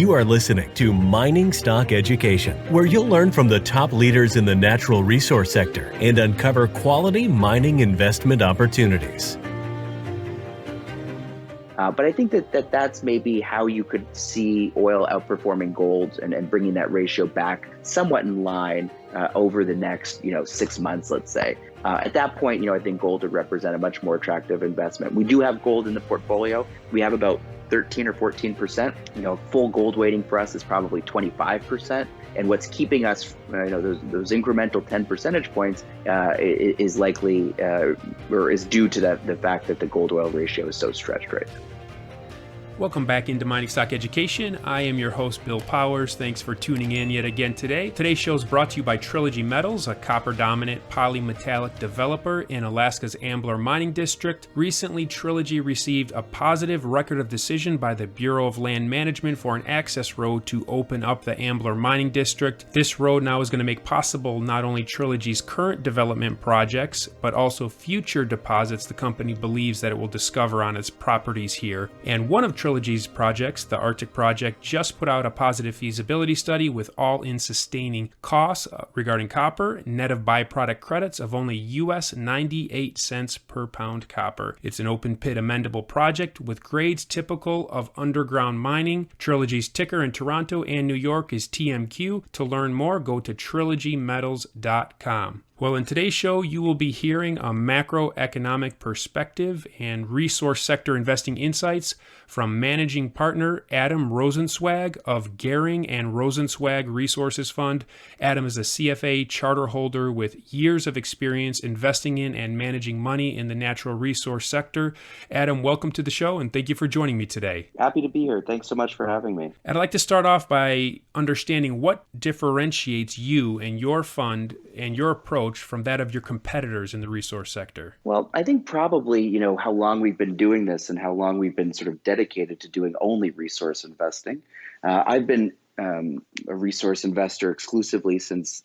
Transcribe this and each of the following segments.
You are listening to Mining Stock Education, where you'll learn from the top leaders in the natural resource sector and uncover quality mining investment opportunities. But I think that's maybe how you could see oil outperforming gold and bringing that ratio back somewhat in line over the next 6 months, let's say. At that point, I think gold would represent a much more attractive investment. We do have gold in the portfolio. We have about 13 or 14%. Full gold weighting for us is probably 25%. And what's keeping us, those incremental 10 percentage points is likely or is due to the fact that the gold oil ratio is so stretched right now. Welcome back into Mining Stock Education. I am your host, Bill Powers. Thanks for tuning in yet again today. Today's show is brought to you by Trilogy Metals, a copper-dominant polymetallic developer in Alaska's Ambler Mining District. Recently, Trilogy received a positive record of decision by the Bureau of Land Management for an access road to open up the Ambler Mining District. This road now is going to make possible not only Trilogy's current development projects, but also future deposits the company believes that it will discover on its properties here. And one of Trilogy's projects, the Arctic Project, just put out a positive feasibility study with all-in sustaining costs regarding copper, net of byproduct credits of only US 98 cents per pound copper. It's an open pit amendable project with grades typical of underground mining. Trilogy's ticker in Toronto and New York is TMQ. To learn more, go to trilogymetals.com. Well, in today's show, you will be hearing a macroeconomic perspective and resource sector investing insights from managing partner Adam Rozencwajg of Goehring and Rozencwajg Resource Fund. Adam is a CFA charter holder with years of experience investing in and managing money in the natural resource sector. Adam, welcome to the show, and thank you for joining me today. Happy to be here. Thanks so much for having me. I'd like to start off by understanding what differentiates you and your fund and your approach from that of your competitors in the resource sector? Well, I think probably, how long we've been doing this and how long we've been sort of dedicated to doing only resource investing. I've been a resource investor exclusively since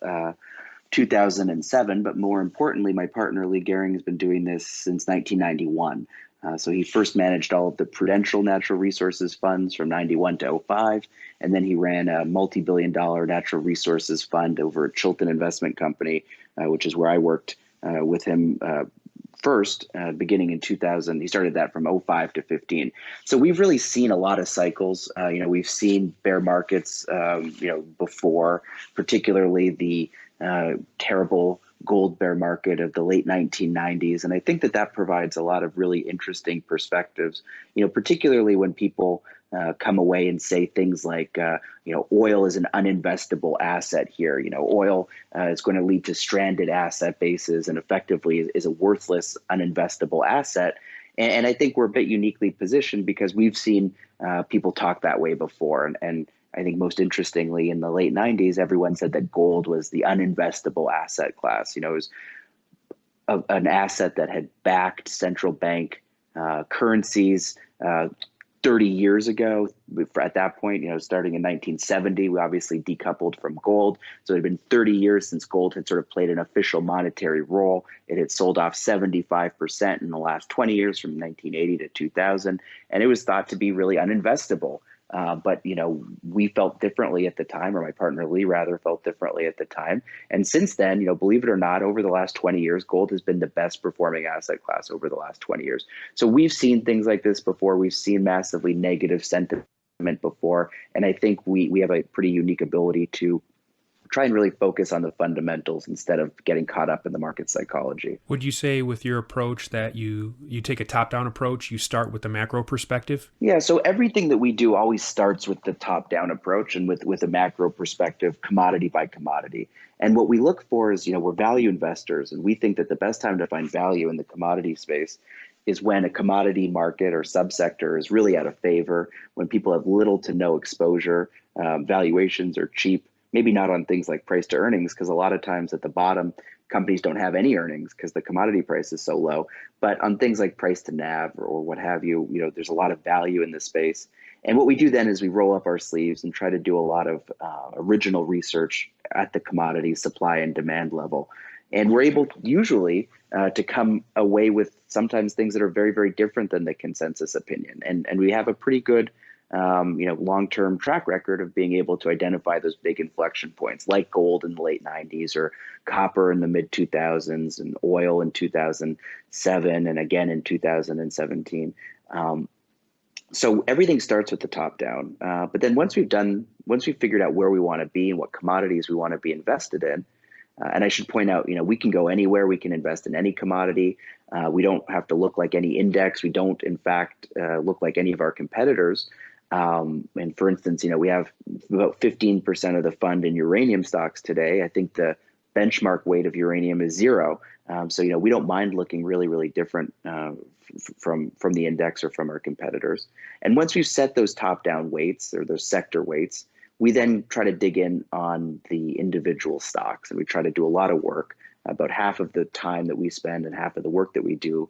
2007, but more importantly, my partner Leigh Goehring has been doing this since 1991. So he first managed all of the Prudential Natural Resources funds from 91 to 05, and then he ran a multi-billion-dollar natural resources fund over at Chilton Investment Company, which is where I worked with him first, beginning in 2000. He started that from 05 to 15. So we've really seen a lot of cycles. We've seen bear markets, before, particularly the terrible gold bear market of the late 1990s. And I think that provides a lot of really interesting perspectives, particularly when people come away and say things like, oil is an uninvestable asset here. Oil is going to lead to stranded asset bases and effectively is a worthless, uninvestable asset. And I think we're a bit uniquely positioned because we've seen people talk that way before. And I think most interestingly, in the late 90s, everyone said that gold was the uninvestable asset class. It was an asset that had backed central bank currencies 30 years ago. At that point, starting in 1970, we obviously decoupled from gold. So it had been 30 years since gold had sort of played an official monetary role. It had sold off 75% in the last 20 years from 1980 to 2000. And it was thought to be really uninvestable. But, we felt differently at the time, or my partner Leigh rather felt differently at the time. And since then, believe it or not, over the last 20 years, gold has been the best performing asset class over the last 20 years. So we've seen things like this before. We've seen massively negative sentiment before. And I think we have a pretty unique ability to try and really focus on the fundamentals instead of getting caught up in the market psychology. Would you say with your approach that you take a top-down approach, you start with the macro perspective? Yeah, so everything that we do always starts with the top-down approach and with a macro perspective, commodity by commodity. And what we look for is, we're value investors, and we think that the best time to find value in the commodity space is when a commodity market or subsector is really out of favor, when people have little to no exposure, valuations are cheap. Maybe not on things like price to earnings, because a lot of times at the bottom, companies don't have any earnings because the commodity price is so low. But on things like price to NAV or what have you, there's a lot of value in this space. And what we do then is we roll up our sleeves and try to do a lot of original research at the commodity supply and demand level. And we're able usually to come away with sometimes things that are very, very different than the consensus opinion. And we have a pretty good long-term track record of being able to identify those big inflection points, like gold in the late 90s or copper in the mid 2000s and oil in 2007 and again in 2017. So everything starts with the top down. But then once we've figured out where we want to be and what commodities we want to be invested in, and I should point out, we can go anywhere. We can invest in any commodity. We don't have to look like any index. We don't, in fact, look like any of our competitors. And for instance, we have about 15% of the fund in uranium stocks today. I think the benchmark weight of uranium is 0. So, we don't mind looking really, really different from the index or from our competitors. And once we've set those top-down weights or those sector weights, we then try to dig in on the individual stocks, and we try to do a lot of work. About half of the time that we spend and half of the work that we do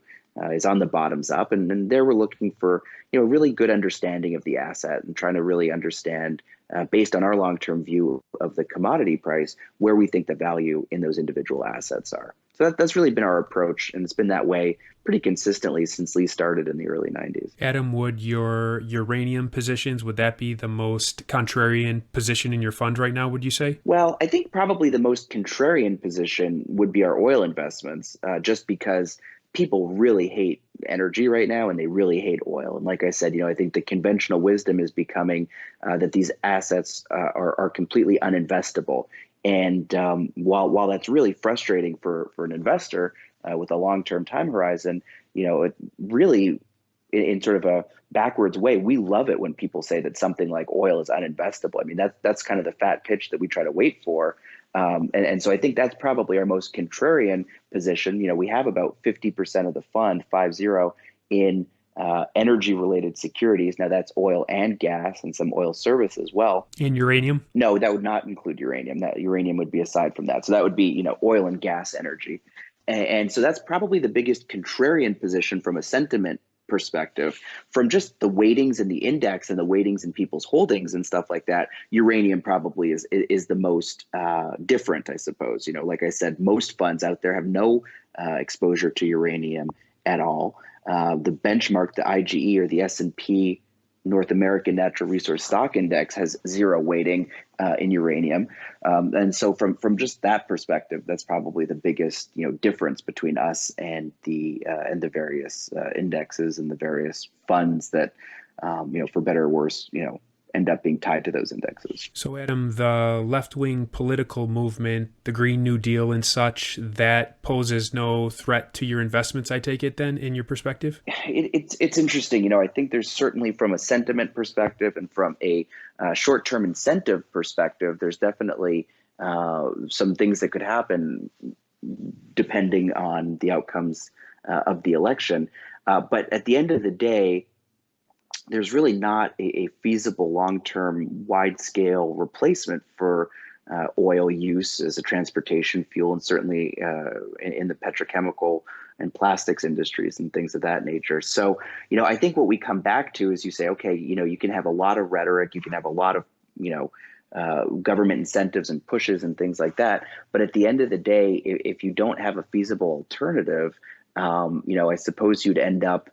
is on the bottoms up. And there we're looking for, really good understanding of the asset and trying to really understand, based on our long-term view of the commodity price, where we think the value in those individual assets are. So that's really been our approach, and it's been that way pretty consistently since Leigh started in the early 90s. Adam, would your uranium positions, would that be the most contrarian position in your fund right now, would you say? Well, I think probably the most contrarian position would be our oil investments, just because people really hate energy right now and they really hate oil. And like I said, I think the conventional wisdom is becoming that these assets are completely uninvestable. And while that's really frustrating for an investor with a long-term time horizon, it really, in sort of a backwards way, we love it when people say that something like oil is uninvestable. I mean, that's kind of the fat pitch that we try to wait for. And so I think that's probably our most contrarian position. We have about 50% of the fund, 50, in energy-related securities. Now that's oil and gas and some oil service as well. And uranium? No, that would not include uranium. That uranium would be aside from that. So that would be, oil and gas energy. And so that's probably the biggest contrarian position from a sentiment perspective. From just the weightings in the index and the weightings in people's holdings and stuff like that, uranium probably is the most different, I suppose. Like I said, most funds out there have no exposure to uranium at all. The benchmark, the IGE or the S&P North American Natural Resource Stock Index has 0 weighting in uranium. And so from just that perspective, that's probably the biggest, difference between us and the various indexes and the various funds that, for better or worse, end up being tied to those indexes. So Adam, the left-wing political movement, the Green New Deal and such, that poses no threat to your investments, I take it then, in your perspective? It's interesting. I think there's certainly from a sentiment perspective and from a short-term incentive perspective, there's definitely some things that could happen depending on the outcomes of the election. But at the end of the day, there's really not a feasible long-term wide-scale replacement for oil use as a transportation fuel, and certainly in the petrochemical and plastics industries and things of that nature. So, I think what we come back to is you say, okay, you can have a lot of rhetoric, you can have a lot of, government incentives and pushes and things like that. But at the end of the day, if you don't have a feasible alternative, I suppose you'd end up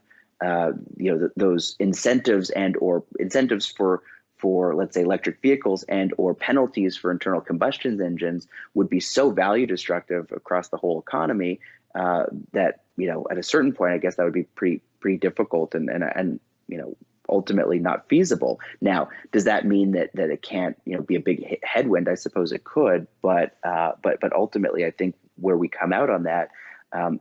those incentives or incentives for let's say electric vehicles and or penalties for internal combustion engines would be so value destructive across the whole economy that at a certain point, I guess that would be pretty difficult and ultimately not feasible. Now, does that mean that it can't be a big headwind? I suppose it could, but ultimately, I think where we come out on that.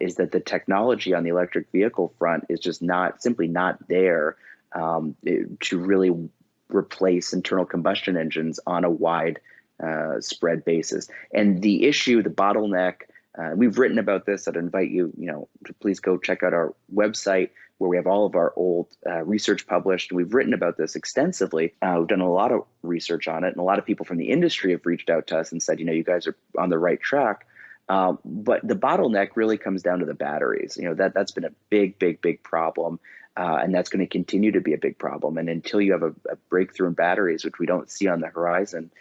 Is that the technology on the electric vehicle front is just simply not there to really replace internal combustion engines on a wide spread basis. And the issue, the bottleneck, we've written about this. I'd invite you, to please go check out our website where we have all of our old research published. And we've written about this extensively. We've done a lot of research on it, and a lot of people from the industry have reached out to us and said, you guys are on the right track. But the bottleneck really comes down to the batteries. That's been a big problem, and that's going to continue to be a big problem. And until you have a breakthrough in batteries, which we don't see on the horizon,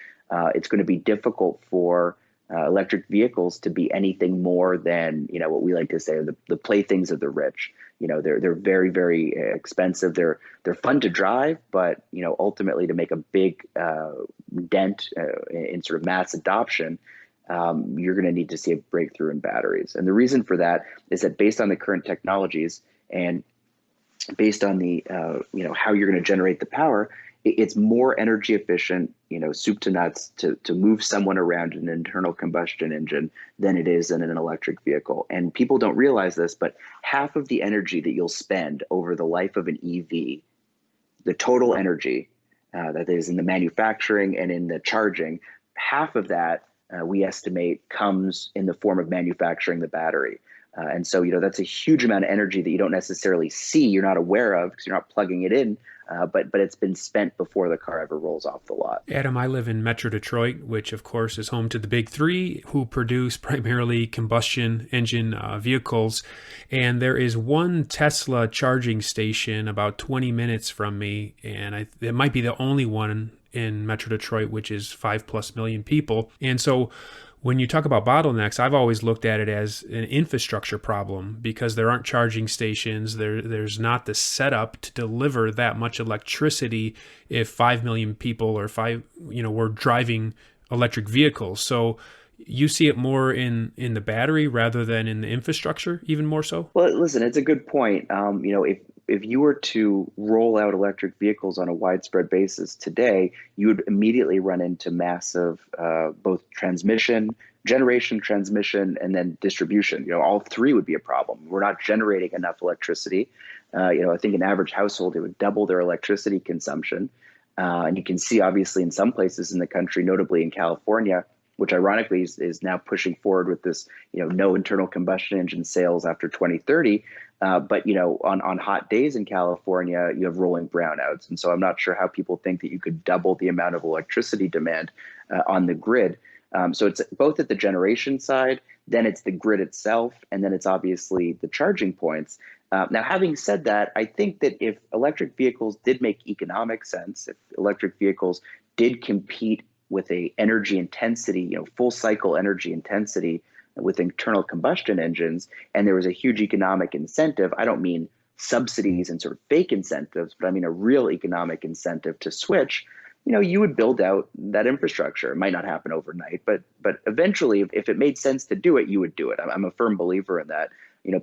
it's going to be difficult for electric vehicles to be anything more than, what we like to say are the playthings of the rich. They're very, very expensive. They're fun to drive, but ultimately to make a big dent in sort of mass adoption, you're going to need to see a breakthrough in batteries. And the reason for that is that based on the current technologies and based on the how you're going to generate the power, it's more energy efficient, soup to nuts, to move someone around in an internal combustion engine than it is in an electric vehicle. And people don't realize this, but half of the energy that you'll spend over the life of an EV, the total energy that is in the manufacturing and in the charging, half of that we estimate comes in the form of manufacturing the battery. And so, that's a huge amount of energy that you don't necessarily see, you're not aware of because you're not plugging it in, but it's been spent before the car ever rolls off the lot. Adam, I live in Metro Detroit, which of course is home to the big three who produce primarily combustion engine vehicles. And there is one Tesla charging station about 20 minutes from me, and it might be the only one in Metro Detroit, which is 5+ million people. And so when you talk about bottlenecks, I've always looked at it as an infrastructure problem because there aren't charging stations. There's not the setup to deliver that much electricity if 5 million people or were driving electric vehicles. So you see it more in the battery rather than in the infrastructure, even more so? Well, listen, it's a good point. If you were to roll out electric vehicles on a widespread basis today, you would immediately run into massive both generation, transmission, and then distribution. All three would be a problem. We're not generating enough electricity. I think an average household, it would double their electricity consumption. And you can see, obviously, in some places in the country, notably in California, which ironically is now pushing forward with this, no internal combustion engine sales after 2030. But on hot days in California, you have rolling brownouts, and so I'm not sure how people think that you could double the amount of electricity demand on the grid. So it's both at the generation side, then it's the grid itself, and then it's obviously the charging points. Now, having said that, I think that if electric vehicles did make economic sense, if electric vehicles did compete with a energy intensity, full cycle energy intensity with internal combustion engines, and there was a huge economic incentive. I don't mean subsidies and sort of fake incentives, but I mean a real economic incentive to switch. You would build out that infrastructure. It might not happen overnight, but eventually, if it made sense to do it, you would do it. I'm a firm believer in that.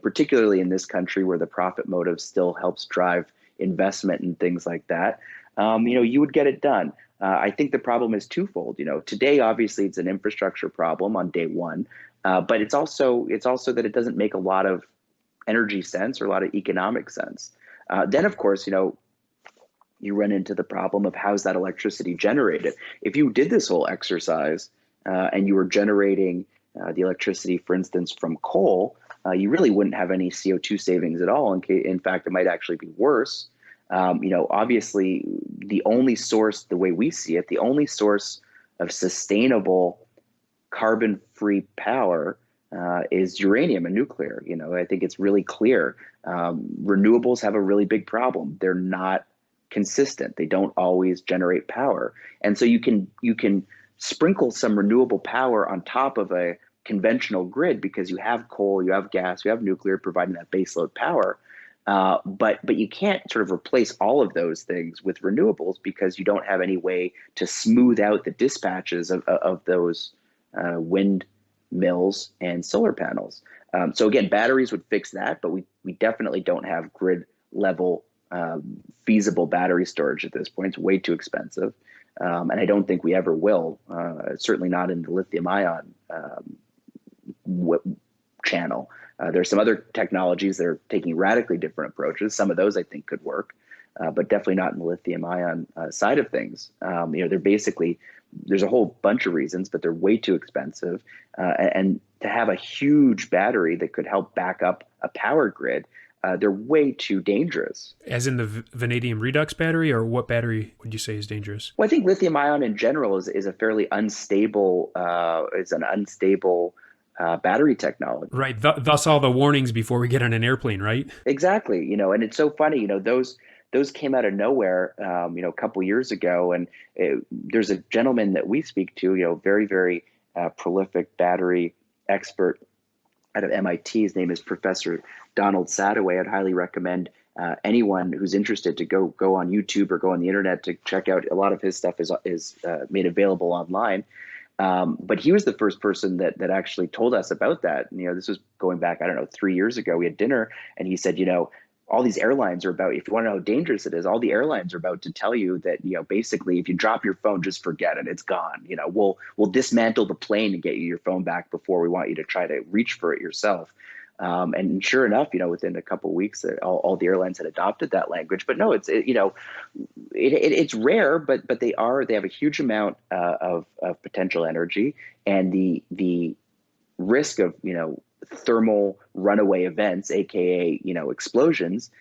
Particularly in this country where the profit motive still helps drive investment and things like that. You would get it done. I think the problem is twofold. Today, obviously, it's an infrastructure problem on day one, but it's also that it doesn't make a lot of energy sense or a lot of economic sense. Then, of course, you run into the problem of how's that electricity generated. If you did this whole exercise and you were generating the electricity, for instance, from coal, you really wouldn't have any CO2 savings at all. In fact, it might actually be worse. Obviously, the only source, the way we see it, the only source of sustainable carbon-free power is uranium and nuclear. I think it's really clear. Renewables have a really big problem. They're not consistent. They don't always generate power. And so you can sprinkle some renewable power on top of a conventional grid because you have coal, you have gas, you have nuclear providing that baseload power. But you can't sort of replace all of those things with renewables because you don't have any way to smooth out the dispatches of those windmills and solar panels. So again, batteries would fix that, but we definitely don't have grid level feasible battery storage at this point. It's way too expensive. And I don't think we ever will, certainly not in the lithium ion channel. There's some other technologies that are taking radically different approaches. Some of those I think could work, but definitely not in the lithium ion side of things. They're basically, there's a whole bunch of reasons, but they're way too expensive. And to have a huge battery that could help back up a power grid, they're way too dangerous. As in the vanadium redox battery, or what battery would you say is dangerous? Well, I think lithium ion in general is a fairly unstable, battery technology. Right. Thus all the warnings before we get on an airplane, right? Exactly. And it's so funny, those came out of nowhere, a couple years ago. And there's a gentleman that we speak to, very, very prolific battery expert out of MIT. His name is Professor Donald Sadoway. I'd highly recommend anyone who's interested to go on YouTube or go on the internet to check out. A lot of his stuff is made available online. But he was the first person that actually told us about that. This was going back, 3 years ago. We had dinner, and he said, all these airlines are about, if you want to know how dangerous it is, all the airlines are about to tell you that, basically, if you drop your phone, just forget it. It's gone. We'll dismantle the plane and get you your phone back before we want you to try to reach for it yourself. And sure enough, within a couple of weeks, all the airlines had adopted that language. But no, it's rare, but they have a huge amount of potential energy, and the risk of thermal runaway events, aka explosions,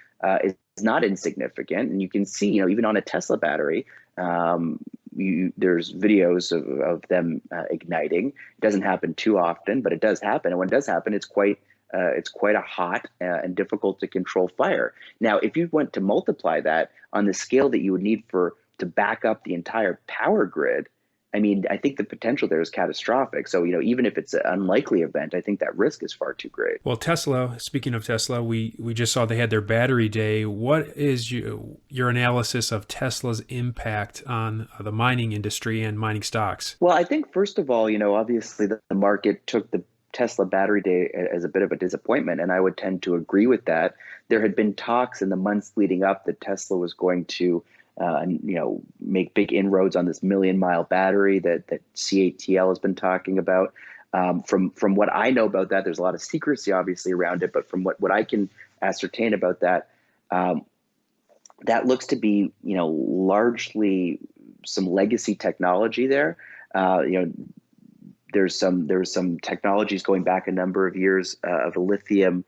is not insignificant. And you can see, even on a Tesla battery, there's videos of them igniting. It doesn't happen too often, but it does happen. And when it does happen, it's quite a hot and difficult to control fire. Now, if you went to multiply that on the scale that you would need to back up the entire power grid, I think the potential there is catastrophic. So, even if it's an unlikely event, I think that risk is far too great. Well, Tesla, speaking of Tesla, we just saw they had their battery day. What is your analysis of Tesla's impact on the mining industry and mining stocks? Well, I think, first of all, obviously the market took the Tesla battery day as a bit of a disappointment, and I would tend to agree with that. There had been talks in the months leading up that Tesla was going to make big inroads on this 1 million mile battery that CATL has been talking about. From what I know about that, there's a lot of secrecy obviously around it, but from what I can ascertain about that, that looks to be largely some legacy technology there. There's some technologies going back a number of years of a lithium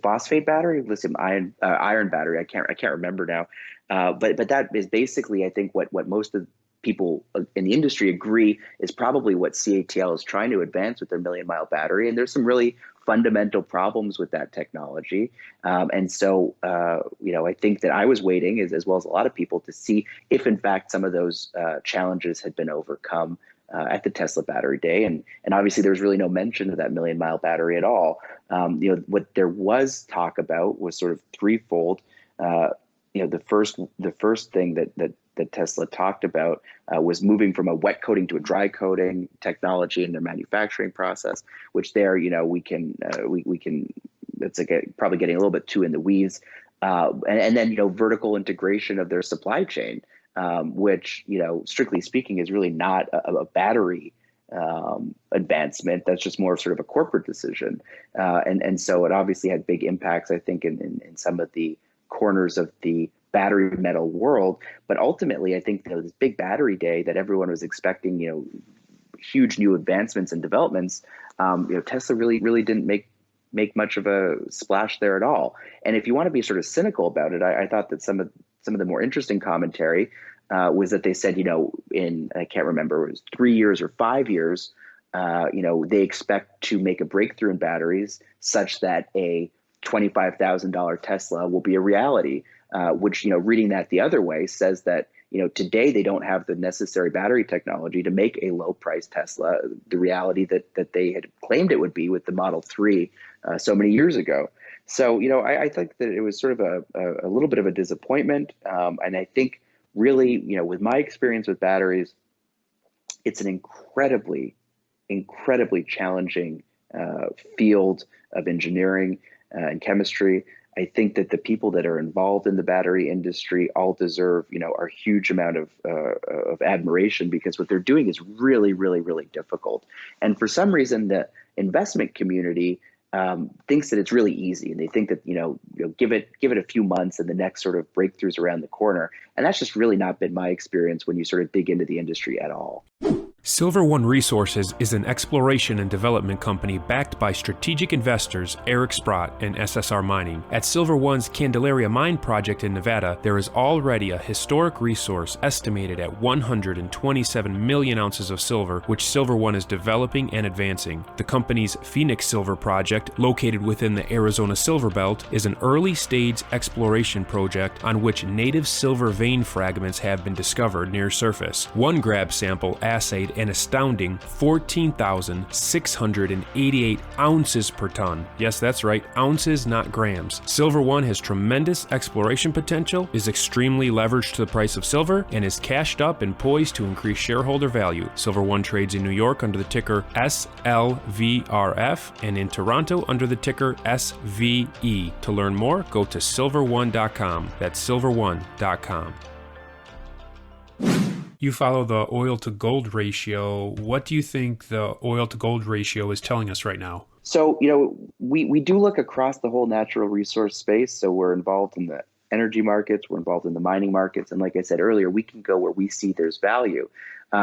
phosphate battery, lithium iron battery. I can't remember now, but that is basically, I think, what most of people in the industry agree is probably what CATL is trying to advance with their 1 million mile battery. And there's some really fundamental problems with that technology. And so, I think that I was waiting, as well as a lot of people, to see if, in fact, some of those challenges had been overcome at the Tesla battery day. And obviously, there was really no mention of that 1 million mile battery at all. What there was talk about was sort of threefold. The first thing that Tesla talked about was moving from a wet coating to a dry coating technology in their manufacturing process, which there, we can, that's probably getting a little bit too in the weeds. And then, vertical integration of their supply chain, which, strictly speaking, is really not a battery advancement. That's just more sort of a corporate decision. And so it obviously had big impacts, I think, in some of the corners of the battery metal world. But ultimately, I think this big battery day that everyone was expecting, huge new advancements and developments, Tesla really didn't make much of a splash there at all. And if you want to be sort of cynical about it, I thought that some of the more interesting commentary was that they said, in, I can't remember, it was 3 years or 5 years, they expect to make a breakthrough in batteries such that a $25,000 Tesla will be a reality, which, reading that the other way says that, today they don't have the necessary battery technology to make a low price Tesla, the reality that they had claimed it would be with the Model 3 so many years ago. So, I think that it was sort of a little bit of a disappointment. And I think really, with my experience with batteries, it's an incredibly challenging field of engineering and chemistry. I think that the people that are involved in the battery industry all deserve, a huge amount of admiration, because what they're doing is really, really, really difficult. And for some reason, the investment community thinks that it's really easy, and they think that give it a few months and the next sort of breakthroughs around the corner. And that's just really not been my experience when you sort of dig into the industry at all. Silver One Resources is an exploration and development company backed by strategic investors Eric Sprott and SSR Mining. At Silver One's Candelaria Mine project in Nevada, there is already a historic resource estimated at 127 million ounces of silver, which Silver One is developing and advancing. The company's Phoenix Silver project, located within the Arizona Silver Belt, is an early-stage exploration project on which native silver vein fragments have been discovered near surface. One grab sample assayed an astounding 14,688 ounces per ton. Yes, that's right, ounces, not grams. Silver One has tremendous exploration potential, is extremely leveraged to the price of silver, and is cashed up and poised to increase shareholder value. Silver One trades in New York under the ticker SLVRF and in Toronto under the ticker SVE. To learn more, go to silverone.com. That's silverone.com. You follow the oil to gold ratio. What do you think the oil to gold ratio is telling us right now? So, we do look across the whole natural resource space. So we're involved in the energy markets, we're involved in the mining markets. And like I said earlier, we can go where we see there's value.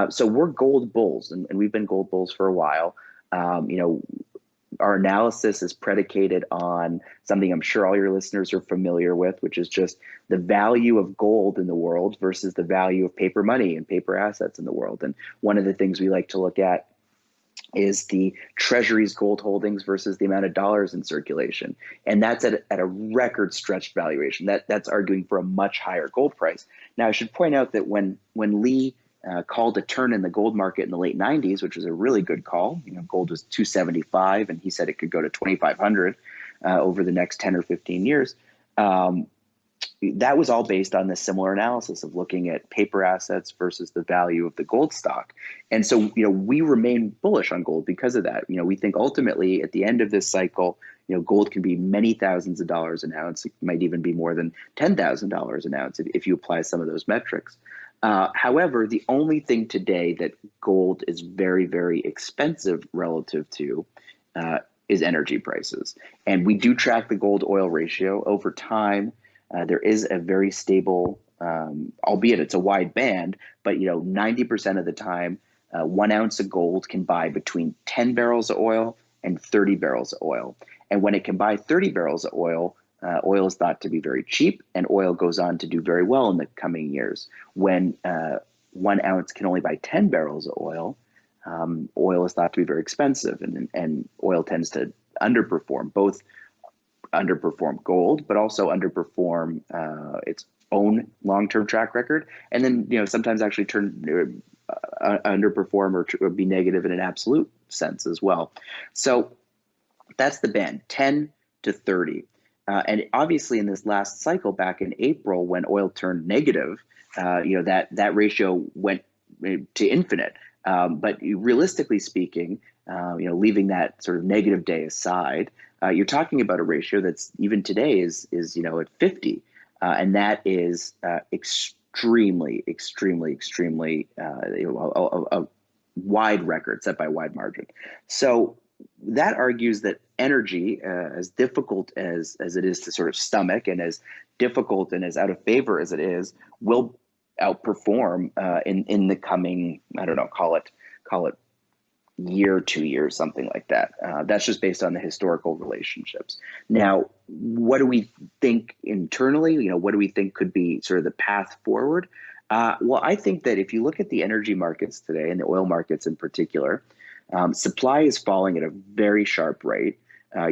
So we're gold bulls, and we've been gold bulls for a while. Our analysis is predicated on something I'm sure all your listeners are familiar with, which is just the value of gold in the world versus the value of paper money and paper assets in the world. And one of the things we like to look at is the Treasury's gold holdings versus the amount of dollars in circulation. And that's at a record stretched valuation. That's arguing for a much higher gold price. Now, I should point out that when Leigh called a turn in the gold market in the late 90s, which was a really good call. Gold was 275, and he said it could go to 2,500 over the next 10 or 15 years. That was all based on this similar analysis of looking at paper assets versus the value of the gold stock. And so, we remain bullish on gold because of that. We think ultimately at the end of this cycle, gold can be many thousands of dollars an ounce. It might even be more than $10,000 an ounce if you apply some of those metrics. However, the only thing today that gold is very, very expensive relative to is energy prices. And we do track the gold oil ratio over time. There is a very stable, albeit it's a wide band, but 90% of the time, 1 ounce of gold can buy between 10 barrels of oil and 30 barrels of oil. And when it can buy 30 barrels of oil, oil is thought to be very cheap, and oil goes on to do very well in the coming years. When 1 ounce can only buy 10 barrels of oil, oil is thought to be very expensive, and oil tends to underperform, both underperform gold, but also underperform its own long-term track record, and then sometimes actually underperform or be negative in an absolute sense as well. So that's the band, 10 to 30. And obviously in this last cycle back in April, when oil turned negative, that ratio went to infinite. But realistically speaking, leaving that sort of negative day aside, you're talking about a ratio that's even today is at 50. And that is extremely a wide record set by a wide margin. So that argues that energy, as difficult as it is to sort of stomach, and as difficult and as out of favor as it is, will outperform in the coming, I don't know, call it year, 2 years, something like that. That's just based on the historical relationships. Now, what do we think internally? What do we think could be sort of the path forward? Well, I think that if you look at the energy markets today, and the oil markets in particular, supply is falling at a very sharp rate.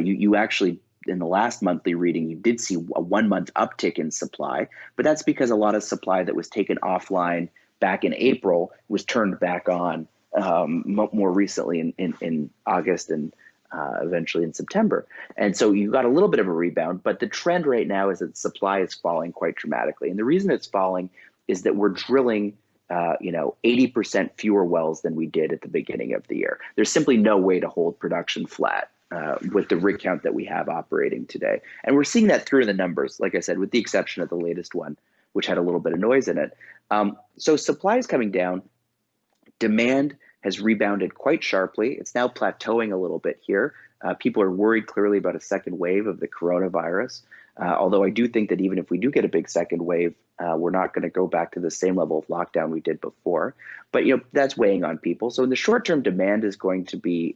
You actually, in the last monthly reading, you did see a 1 month uptick in supply, but that's because a lot of supply that was taken offline back in April was turned back on more recently in August and eventually in September. And so you got a little bit of a rebound, but the trend right now is that supply is falling quite dramatically. And the reason it's falling is that we're drilling 80% fewer wells than we did at the beginning of the year. There's simply no way to hold production flat with the rig count that we have operating today. And we're seeing that through the numbers, like I said, with the exception of the latest one, which had a little bit of noise in it. So supply is coming down. Demand has rebounded quite sharply. It's now plateauing a little bit here. People are worried clearly about a second wave of the coronavirus. Although I do think that even if we do get a big second wave, we're not going to go back to the same level of lockdown we did before. But that's weighing on people. So in the short term, demand is going to be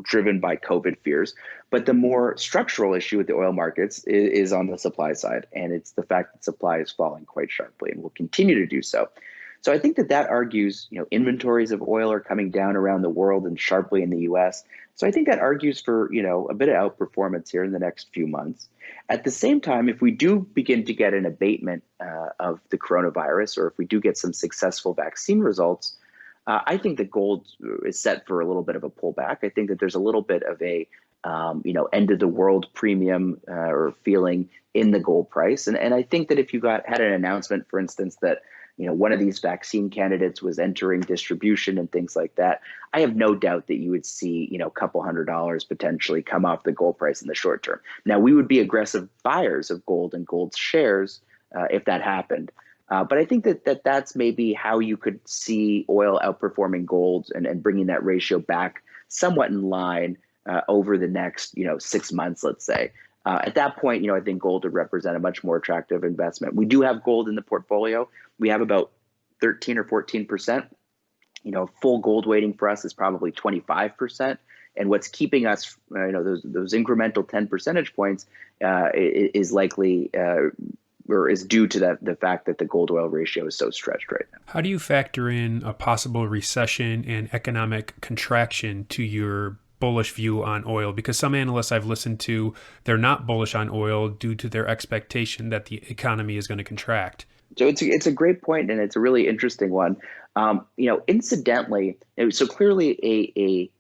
driven by COVID fears. But the more structural issue with the oil markets is on the supply side, and it's the fact that supply is falling quite sharply and will continue to do so. So I think that argues, inventories of oil are coming down around the world and sharply in the U.S. So I think that argues for, a bit of outperformance here in the next few months. At the same time, if we do begin to get an abatement of the coronavirus, or if we do get some successful vaccine results, I think that gold is set for a little bit of a pullback. I think that there's a little bit of a, end of the world premium or feeling in the gold price. And I think that if you had an announcement, for instance, that one of these vaccine candidates was entering distribution and things like that, I have no doubt that you would see, a couple $100 potentially come off the gold price in the short term. Now, we would be aggressive buyers of gold and gold shares if that happened. But I think that's maybe how you could see oil outperforming gold and bringing that ratio back somewhat in line over the next, 6 months, let's say. At that point, I think gold would represent a much more attractive investment. We do have gold in the portfolio. We have about 13 or 14%. Full gold weighting for us is probably 25%. And what's keeping us, those incremental 10 percentage points is likely or is due to the fact that the gold oil ratio is so stretched right now. How do you factor in a possible recession and economic contraction to your bullish view on oil? Because some analysts I've listened to, they're not bullish on oil due to their expectation that the economy is going to contract. So it's a great point, and it's a really interesting one. Incidentally, so clearly a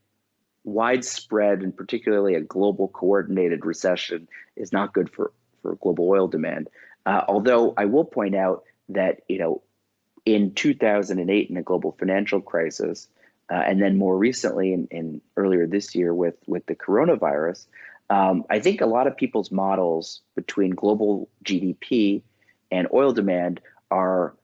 widespread and particularly a global coordinated recession is not good for global oil demand. Although I will point out that in 2008 in the global financial crisis, and then more recently in earlier this year with the coronavirus, I think a lot of people's models between global GDP and oil demand are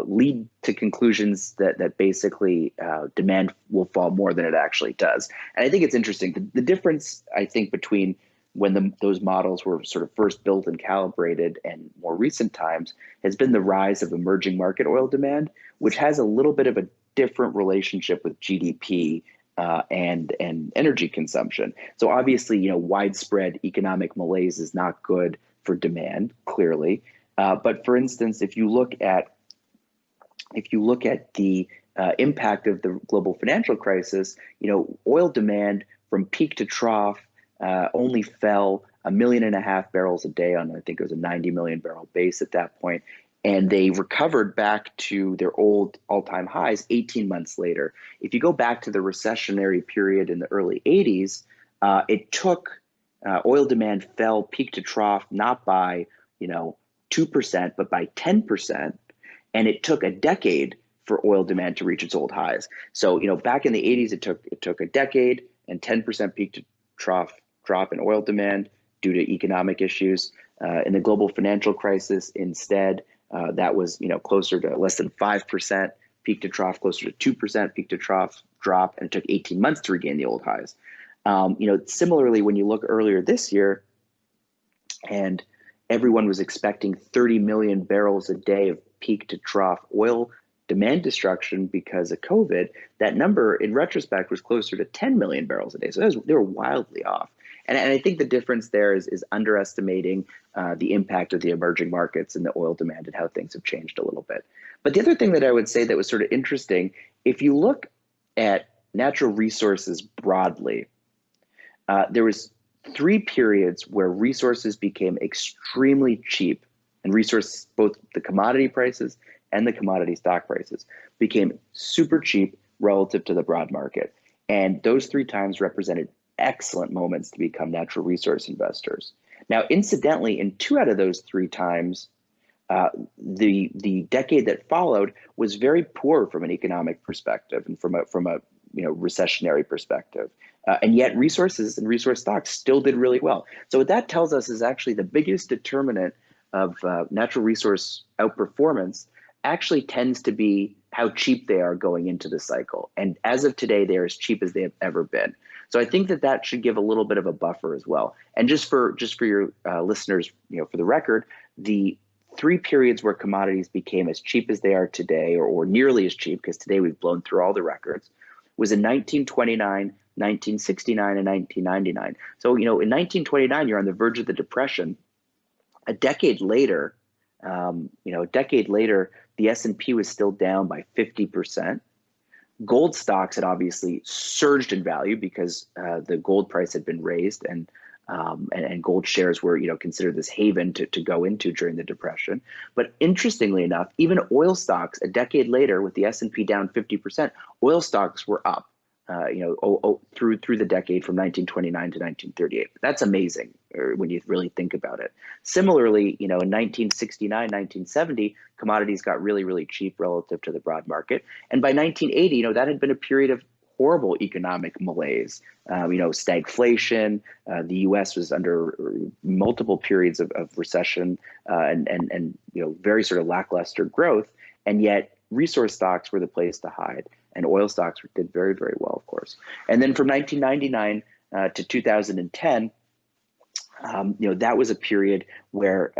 lead to conclusions that basically demand will fall more than it actually does. And I think it's interesting. The difference, I think, between when those models were sort of first built and calibrated and more recent times has been the rise of emerging market oil demand, which has a little bit of a different relationship with GDP and energy consumption. So obviously, widespread economic malaise is not good for demand, clearly. But for instance, if you look at the impact of the global financial crisis, oil demand from peak to trough only fell 1.5 million barrels a day on, I think it was a 90 million barrel base at that point. And they recovered back to their old all-time highs 18 months later. If you go back to the recessionary period in the early 80s, it took oil demand fell peak to trough not by 2%, but by 10%. And it took a decade for oil demand to reach its old highs. So, back in the 80s, it took a decade and 10% peak to trough drop in oil demand due to economic issues. In the global financial crisis, instead, that was closer to less than 5% peak to trough, closer to 2% peak to trough drop, and it took 18 months to regain the old highs. Similarly, when you look earlier this year, and everyone was expecting 30 million barrels a day of peak to trough oil demand destruction because of COVID, that number in retrospect was closer to 10 million barrels a day. So they were wildly off. And I think the difference there is underestimating the impact of the emerging markets and the oil demand and how things have changed a little bit. But the other thing that I would say that was sort of interesting, if you look at natural resources broadly, there was 3 periods where resources became extremely cheap, and resources, both the commodity prices and the commodity stock prices, became super cheap relative to the broad market. And those 3 times represented excellent moments to become natural resource investors. Now, incidentally, in 2 out of those 3 times, the decade that followed was very poor from an economic perspective and from a recessionary perspective. And yet resources and resource stocks still did really well. So what that tells us is actually the biggest determinant of natural resource outperformance actually tends to be how cheap they are going into the cycle. And as of today, they're as cheap as they have ever been. So I think that should give a little bit of a buffer as well. And just for your listeners, for the record, the 3 periods where commodities became as cheap as they are today, or nearly as cheap, because today we've blown through all the records, was in 1929, 1969, and 1999. So, in 1929, you're on the verge of the Depression. A decade later, the S&P was still down by 50%. Gold stocks had obviously surged in value because the gold price had been raised, and gold shares were considered this haven to go into during the Depression. But interestingly enough, even oil stocks a decade later, with the S&P down 50%, oil stocks were up. Through the decade from 1929 to 1938. That's amazing when you really think about it. Similarly, in 1969, 1970, commodities got really, really cheap relative to the broad market. And by 1980, that had been a period of horrible economic malaise. Stagflation. The U.S. was under multiple periods of recession and very sort of lackluster growth. And yet resource stocks were the place to hide. And oil stocks did very, very well, of course. And then from 1999 to 2010, that was a period where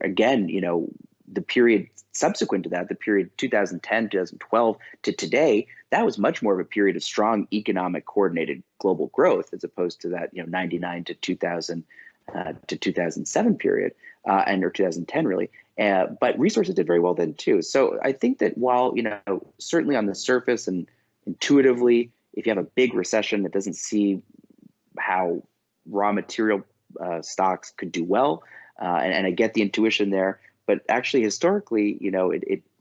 again, the period subsequent to that, the period 2010, 2012 to today, that was much more of a period of strong economic coordinated global growth, as opposed to that 99 to 2000 to 2007 period, or 2010 really. But resources did very well then too. So I think that while, certainly on the surface and intuitively, if you have a big recession that doesn't see how raw material stocks could do well, and I get the intuition there, but actually historically,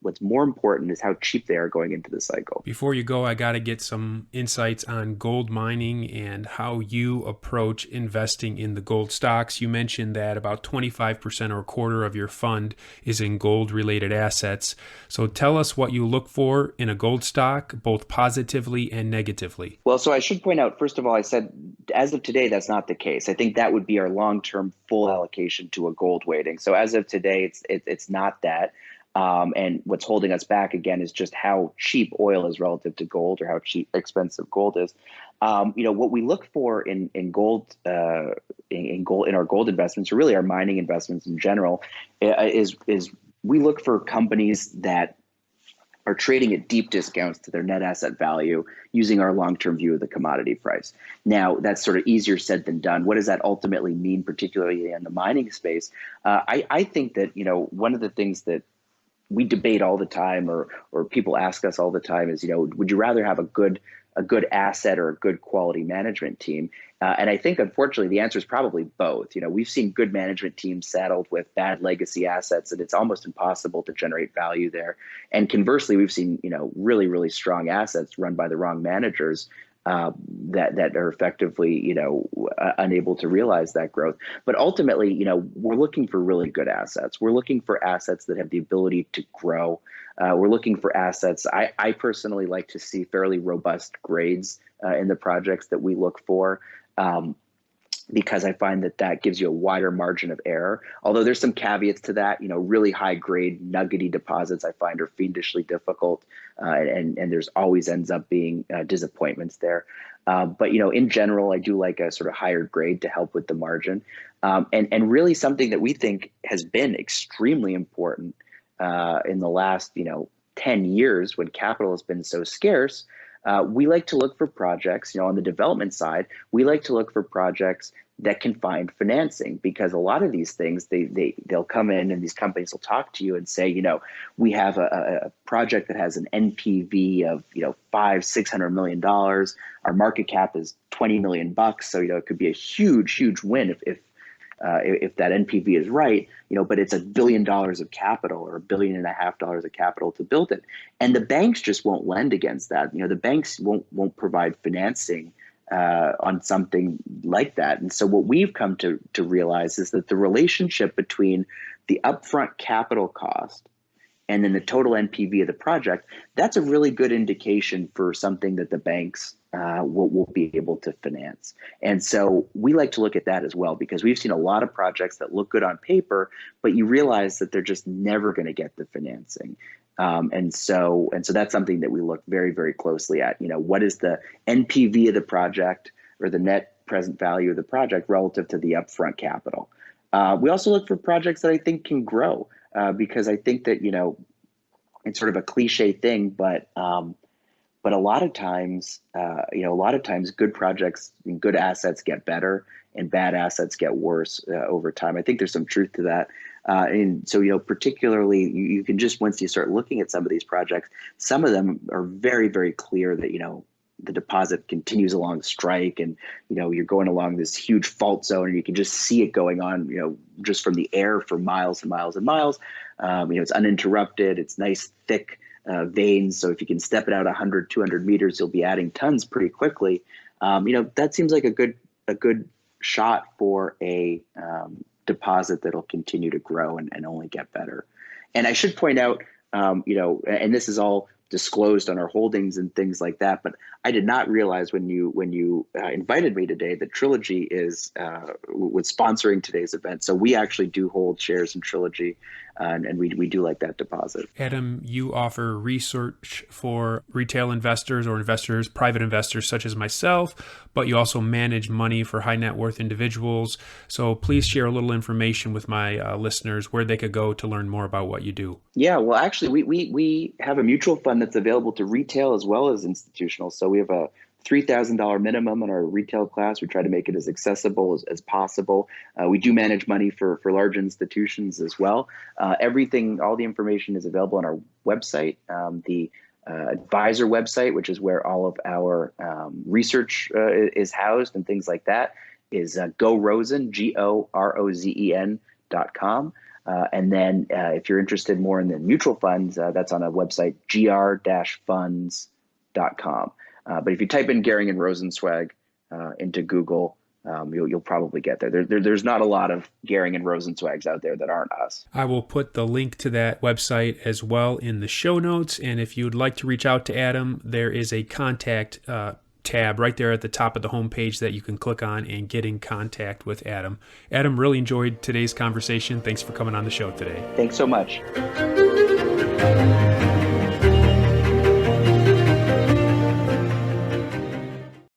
what's more important is how cheap they are going into the cycle. Before you go, I got to get some insights on gold mining and how you approach investing in the gold stocks. You mentioned that about 25% or a quarter of your fund is in gold-related assets. So tell us what you look for in a gold stock, both positively and negatively. Well, so I should point out, first of all, I said, as of today, that's not the case. I think that would be our long-term full allocation to a gold weighting. So as of today, it's not that. And what's holding us back again is just how cheap oil is relative to gold, or how expensive gold is. What we look for in gold, in our gold investments, or really our mining investments in general, is we look for companies that are trading at deep discounts to their net asset value using our long-term view of the commodity price. Now, that's sort of easier said than done. What does that ultimately mean, particularly in the mining space? I think that one of the things that we debate all the time, or people ask us all the time, is would you rather have a good asset or a good quality management team? And I think, unfortunately, the answer is probably both. We've seen good management teams saddled with bad legacy assets, and it's almost impossible to generate value there. And conversely, we've seen really, really strong assets run by the wrong managers that are effectively unable to realize that growth. But ultimately, we're looking for really good assets. We're looking for assets that have the ability to grow. We're looking for assets. I personally like to see fairly robust grades in the projects that we look for, because I find that gives you a wider margin of error. Although there's some caveats to that. Really high grade nuggety deposits I find are fiendishly difficult, and there's always ends up being disappointments there. But in general, I do like a sort of higher grade to help with the margin. And really something that we think has been extremely important in the last 10 years, when capital has been so scarce. We like to look for projects, on the development side, we like to look for projects that can find financing, because a lot of these things, they'll come in and these companies will talk to you and say, we have a project that has an NPV of, $500-600 million. Our market cap is $20 million. So, it could be a huge, huge win if that NPV is right, but it's $1 billion of capital, or $1.5 billion of capital to build it. And the banks just won't lend against that. The banks won't provide financing on something like that. And so what we've come to realize is that the relationship between the upfront capital cost and then the total NPV of the project, that's a really good indication for something that the banks will be able to finance. And so we like to look at that as well, because we've seen a lot of projects that look good on paper, but you realize that they're just never going to get the financing. And so that's something that we look very, very closely at. What is the NPV of the project, or the net present value of the project, relative to the upfront capital? We also look for projects that I think can grow, because I think that it's sort of a cliche thing, but a lot of times, good projects and good assets get better, and bad assets get worse over time. I think there's some truth to that. And so, particularly, you can just, once you start looking at some of these projects, some of them are very, very clear that, the deposit continues along strike, and, you're going along this huge fault zone, and you can just see it going on, just from the air for miles and miles and miles. It's uninterrupted. It's nice, thick veins. So if you can step it out 100, 200 meters, you'll be adding tons pretty quickly. That seems like a good shot for a deposit that'll continue to grow and only get better. And I should point out, and this is all disclosed on our holdings and things like that, but I did not realize when you invited me today that Trilogy was sponsoring today's event. So we actually do hold shares in Trilogy, and we do like that deposit. Adam, you offer research for retail investors or investors, private investors such as myself, but you also manage money for high net worth individuals. So please share a little information with my listeners where they could go to learn more about what you do. Yeah, well, actually, we have a mutual fund that's available to retail as well as institutional. So we have a $3,000 minimum in our retail class. We try to make it as accessible as possible. We do manage money for large institutions as well. All the information is available on our website. The advisor website, which is where all of our research is housed and things like that, is GoRozen, GOROZEN.com. And then if you're interested more in the mutual funds, that's on a website, GR-funds.com. But if you type in Goehring and Rozencwajg into Google, you'll probably get there. There's not a lot of Goehring and Rozencwajgs out there that aren't us. I will put the link to that website as well in the show notes. And if you'd like to reach out to Adam, there is a contact tab right there at the top of the homepage that you can click on and get in contact with Adam. Adam, really enjoyed today's conversation. Thanks for coming on the show today. Thanks so much.